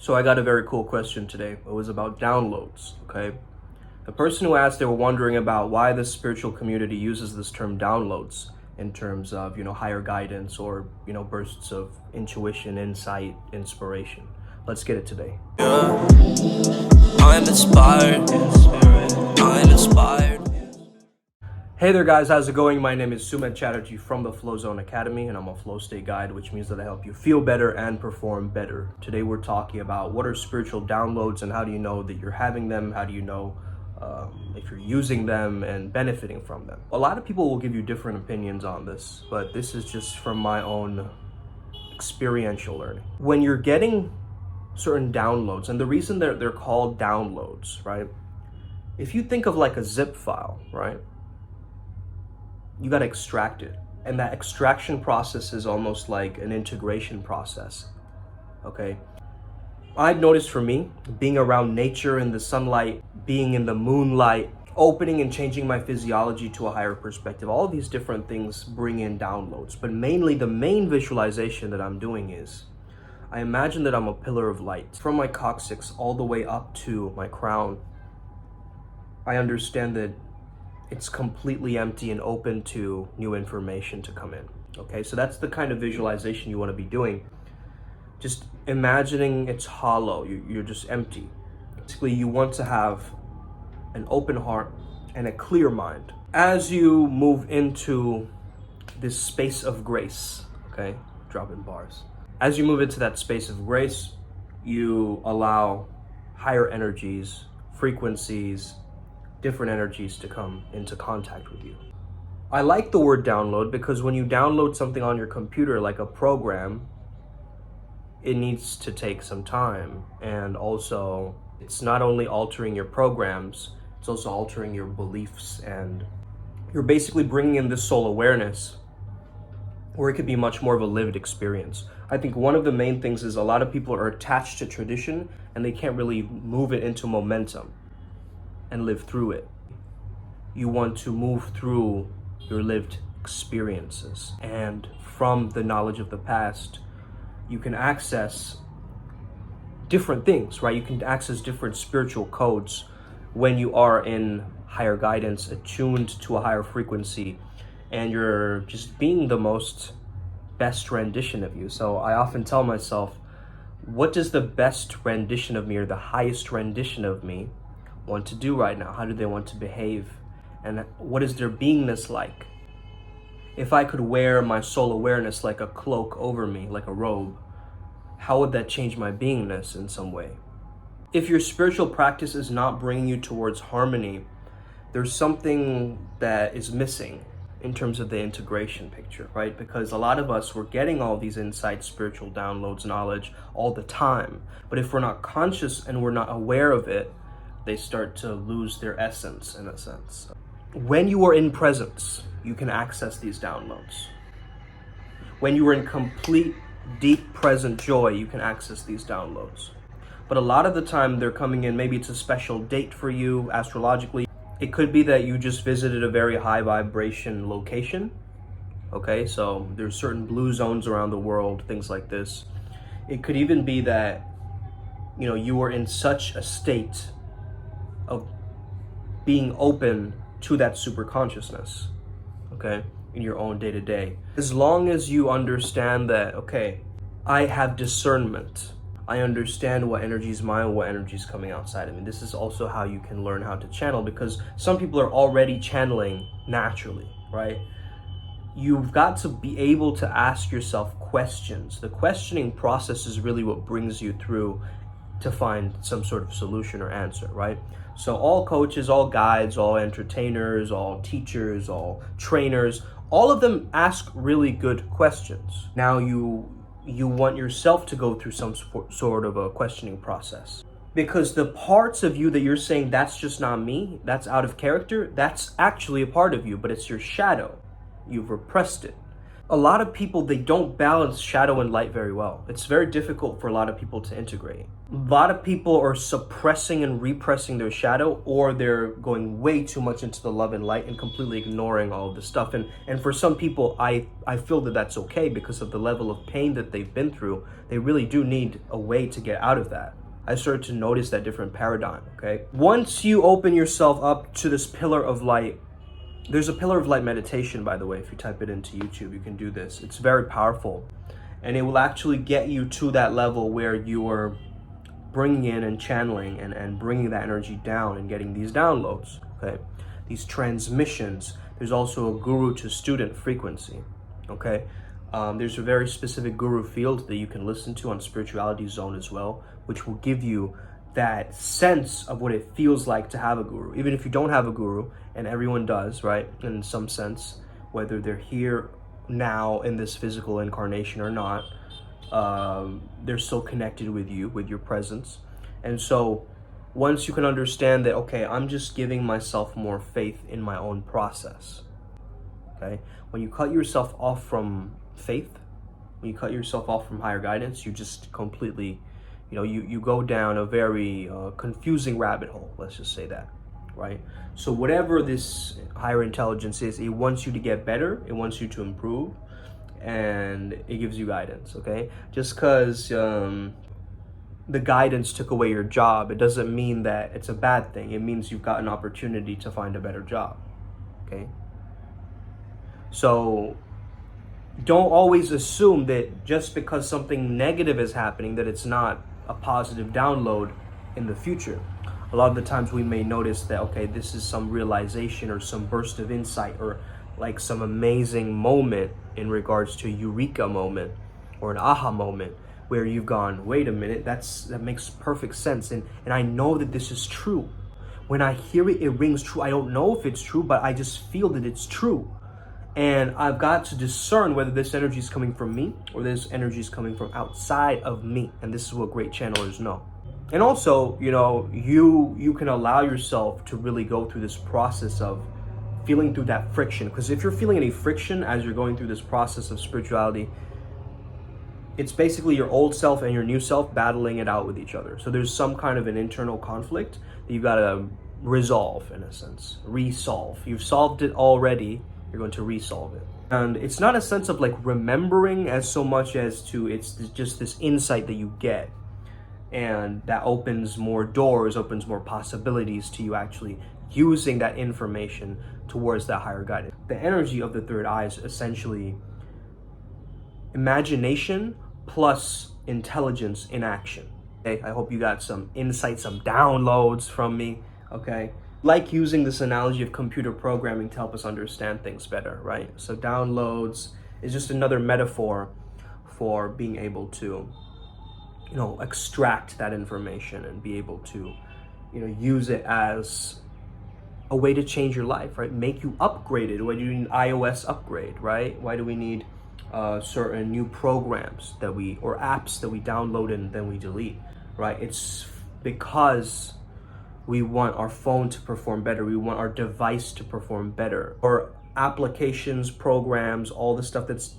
So I got a very cool question today. It was about downloads, okay? The person who asked, they were wondering about why the spiritual community uses this term downloads in terms of, higher guidance or, bursts of intuition, insight, inspiration. Let's get it today. Yeah, I'm inspired. I'm inspired. Hey there guys, how's it going? My name is Sumit Chatterjee from the Flow Zone Academy and I'm a flow state guide, which means that I help you feel better and perform better. Today we're talking about what are spiritual downloads and how do you know that you're having them? How do you know if you're using them and benefiting from them? A lot of people will give you different opinions on this, but this is just from my own experiential learning. When you're getting certain downloads, and the reason they're called downloads, right? If you think of like a zip file, right? You got to extract it. And that extraction process is almost like an integration process, okay? I've noticed for me, being around nature in the sunlight, being in the moonlight, opening and changing my physiology to a higher perspective, all of these different things bring in downloads. But mainly the main visualization that I'm doing is, I imagine that I'm a pillar of light. From my coccyx all the way up to my crown, I understand that it's completely empty and open to new information to come in. Okay, so that's the kind of visualization you want to be doing. Just imagining it's hollow, you're just empty. Basically, you want to have an open heart and a clear mind. As you move into this space of grace, okay, dropping bars. As you move into that space of grace, you allow higher energies, frequencies, different energies to come into contact with you. I like the word download because when you download something on your computer, like a program, it needs to take some time. And also, it's not only altering your programs, it's also altering your beliefs. And you're basically bringing in this soul awareness where it could be much more of a lived experience. I think one of the main things is a lot of people are attached to tradition and they can't really move it into momentum and live through it. You want to move through your lived experiences. And from the knowledge of the past, you can access different things, right? You can access different spiritual codes when you are in higher guidance, attuned to a higher frequency, and you're just being the most best rendition of you. So I often tell myself, what does the best rendition of me or the highest rendition of me want to do right now? How do they want to behave? And what is their beingness like? If I could wear my soul awareness like a cloak over me, like a robe, how would that change my beingness in some way? If your spiritual practice is not bringing you towards harmony, there's something that is missing in terms of the integration picture, right? Because a lot of us, we're getting all these insights, spiritual downloads, knowledge all the time. But if we're not conscious and we're not aware of it, they start to lose their essence in a sense. When you are in presence, you can access these downloads. When you are in complete, deep, present joy, you can access these downloads. But a lot of the time they're coming in, maybe it's a special date for you astrologically. It could be that you just visited a very high vibration location. Okay, so there's certain blue zones around the world, things like this. It could even be that, you were in such a state of being open to that super consciousness, okay, in your own day-to-day. As long as you understand that, okay, I have discernment, I understand what energy is mine, what energy is coming outside of me. This is also how you can learn how to channel, because some people are already channeling naturally, right? You've got to be able to ask yourself questions. The questioning process is really what brings you through to find some sort of solution or answer, right? So all coaches, all guides, all entertainers, all teachers, all trainers, all of them ask really good questions. Now you want yourself to go through some sort of a questioning process. Because the parts of you that you're saying, that's just not me, that's out of character, that's actually a part of you, but it's your shadow. You've repressed it. a lot of people, they don't balance shadow and light very well. It's very difficult for a lot of people to integrate. A lot of people are suppressing and repressing their shadow, or they're going way too much into the love and light and completely ignoring all of this stuff. And for some people, I feel that that's okay because of the level of pain that they've been through. They really do need a way to get out of that. I started to notice that different paradigm, okay? Once you open yourself up to this pillar of light, there's a pillar of light meditation, by the way. If you type it into YouTube, you can do this. It's very powerful. And it will actually get you to that level where you are bringing in and channeling and bringing that energy down and getting these downloads, okay? These transmissions. There's also a guru to student frequency, okay? There's a very specific guru field that you can listen to on Spirituality Zone as well, which will give you that sense of what it feels like to have a guru. Even if you don't have a guru, and everyone does, right, in some sense, whether they're here now in this physical incarnation or not, they're still connected with you, with your presence. And so once you can understand that, okay, I'm just giving myself more faith in my own process, okay? When you cut yourself off from faith, when you cut yourself off from higher guidance, you just completely, you go down a very confusing rabbit hole, let's just say that, right? So whatever this higher intelligence is, it wants you to get better, it wants you to improve, and it gives you guidance, okay? Just because the guidance took away your job, it doesn't mean that it's a bad thing. It means you've got an opportunity to find a better job, okay? So don't always assume that just because something negative is happening that it's not a positive download in the future. A lot of the times we may notice that, okay, this is some realization or some burst of insight or like some amazing moment in regards to eureka moment or an aha moment where you've gone, wait a minute, that makes perfect sense. And I know that this is true. When I hear it, it rings true. I don't know if it's true, but I just feel that it's true. And I've got to discern whether this energy is coming from me or this energy is coming from outside of me. And this is what great channelers know. And also, you can allow yourself to really go through this process of feeling through that friction. Because if you're feeling any friction as you're going through this process of spirituality, it's basically your old self and your new self battling it out with each other. So there's some kind of an internal conflict that you've got to resolve, in a sense, resolve. You've solved it already, you're going to resolve it. And it's not a sense of like remembering as so much as to it's just this insight that you get. And that opens more doors, opens more possibilities to you actually using that information towards that higher guidance. The energy of the third eye is essentially imagination plus intelligence in action. Okay, I hope you got some insight, some downloads from me, okay? Like using this analogy of computer programming to help us understand things better, right? So downloads is just another metaphor for being able to extract that information and be able to, use it as a way to change your life, right? Make you upgraded. Why do you need an iOS upgrade, right? Why do we need certain new programs or apps that we download and then we delete, right? It's because we want our phone to perform better. We want our device to perform better. Or applications, programs, all the stuff that's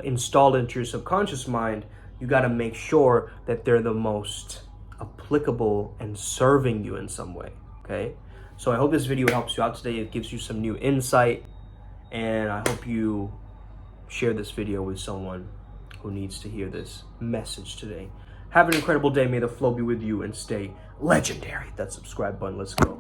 installed into your subconscious mind, you got to make sure that they're the most applicable and serving you in some way, okay? So I hope this video helps you out today. It gives you some new insight, and I hope you share this video with someone who needs to hear this message today. Have an incredible day. May the flow be with you and stay legendary. That subscribe button, let's go.